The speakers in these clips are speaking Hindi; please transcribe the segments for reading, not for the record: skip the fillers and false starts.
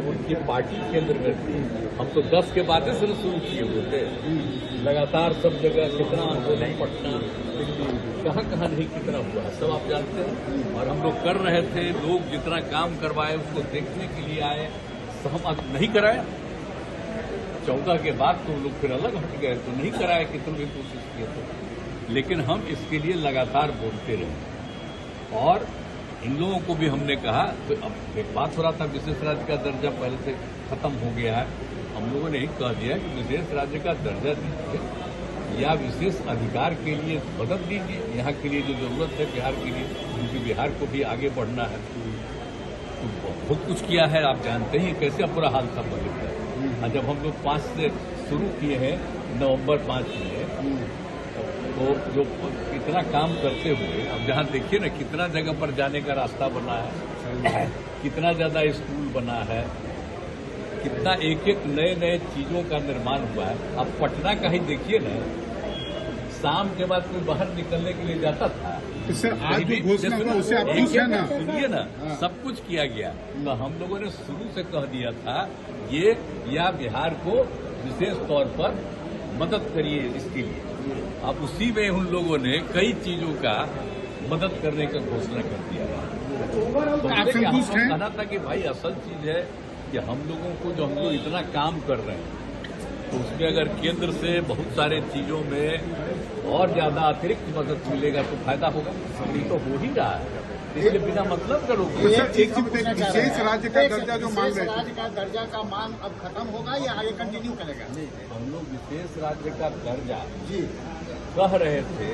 उनकी पार्टी केंद्र में थी। हम तो 10 के बाद से शुरू किए हुए थे। लगातार सब जगह कितना आंदोलन, पटना, दिल्ली, कहाँ कहाँ नहीं कितना हुआ है सब आप जानते हैं। और हम लोग कर रहे थे, लोग जितना काम करवाए उसको देखने के लिए आए, सहमत नहीं कराया। 14 के बाद तो लोग फिर अलग हट गए, तो नहीं कराया, कितनी भी कोशिश किए थे। लेकिन हम इसके लिए लगातार बोलते रहे। और इन लोगों को भी हमने कहा, तो अब एक बात हो रहा था विशेष राज्य का दर्जा पहले से खत्म हो गया है। हम लोगों ने ही कह दिया कि विशेष राज्य का दर्जा दीजिए या विशेष अधिकार के लिए मदद दीजिए, यहाँ के लिए जो जरूरत है बिहार के लिए, क्योंकि बिहार को भी आगे बढ़ना है। तो बहुत कुछ किया है, आप जानते हैं कैसे बुरा हाल था बजट का। जब हम लोग 5 से शुरू किए हैं, नवंबर 5 में, तो जो इतना काम करते हुए अब जहाँ देखिए ना कितना जगह पर जाने का रास्ता बना है, कितना ज्यादा स्कूल बना है, कितना एक एक नए नए चीजों का निर्माण हुआ है। अब पटना का ही देखिए ना, शाम के बाद कोई बाहर निकलने के लिए जाता था, आज भी घोषणा हुआ उससे आप खुश हैं ना? सुनिए ना, सब कुछ किया गया। तो हम लोगों ने शुरू से कह दिया था ये या बिहार को विशेष तौर पर मदद करिए इसके लिए। अब उसी में उन लोगों ने कई चीजों का मदद करने का घोषणा कर दिया। तो आप संतुष्ट हैं? कहना था कि भाई असल चीज है कि हम लोगों को जो हम लोग इतना काम कर रहे हैं, तो उसमें अगर केंद्र से बहुत सारे चीजों में और ज्यादा अतिरिक्त मदद मिलेगा तो फायदा होगा। ये तो हो ही रहा है, इसलिए बिना मतलब करोगे। विशेष राज्य का दर्जा जो मांग रहे राज्य का दर्जा का मांग अब खत्म होगा या आगे कंटिन्यू करेगा? हम लोग विशेष राज्य का दर्जा कह रहे थे,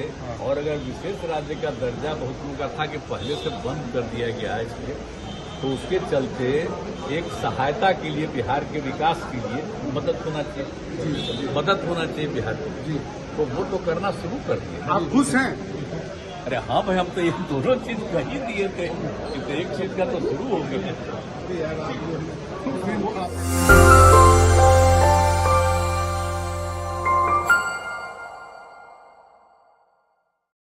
और अगर विशेष राज्य का दर्जा बहुत लोगों का था कि पहले से बंद कर दिया गया है इसलिए, तो उसके चलते एक सहायता के लिए बिहार के विकास के लिए मदद होना चाहिए, मदद होना चाहिए बिहार को। तो वो तो करना शुरू कर दिया। आप खुश हैं? अरे हाँ भाई, हम तो ये दोनों चीज कह ही दिए थे, तो एक चीज का तो शुरू हो गया।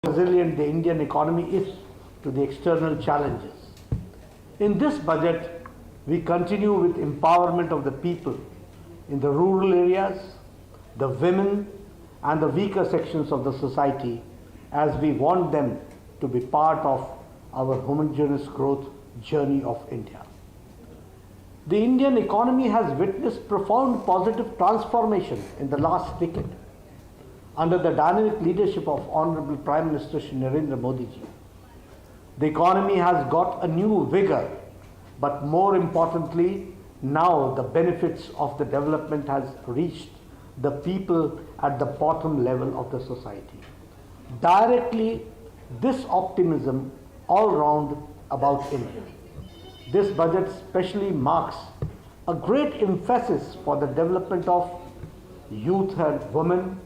Resilient the Indian economy is to the external challenges. In this budget, we continue with empowerment of the people in the rural areas, the women, and the weaker sections of the society, as we want them to be part of our homogeneous growth journey of India. The Indian economy has witnessed profound positive transformation in the last decade under the dynamic leadership of Honorable Prime Minister Shri Narendra Modi ji. The economy has got a new vigor, but more importantly, now the benefits of the development has reached the people at the bottom level of the society. Directly, this optimism all round about India. This budget specially marks a great emphasis for the development of youth and women,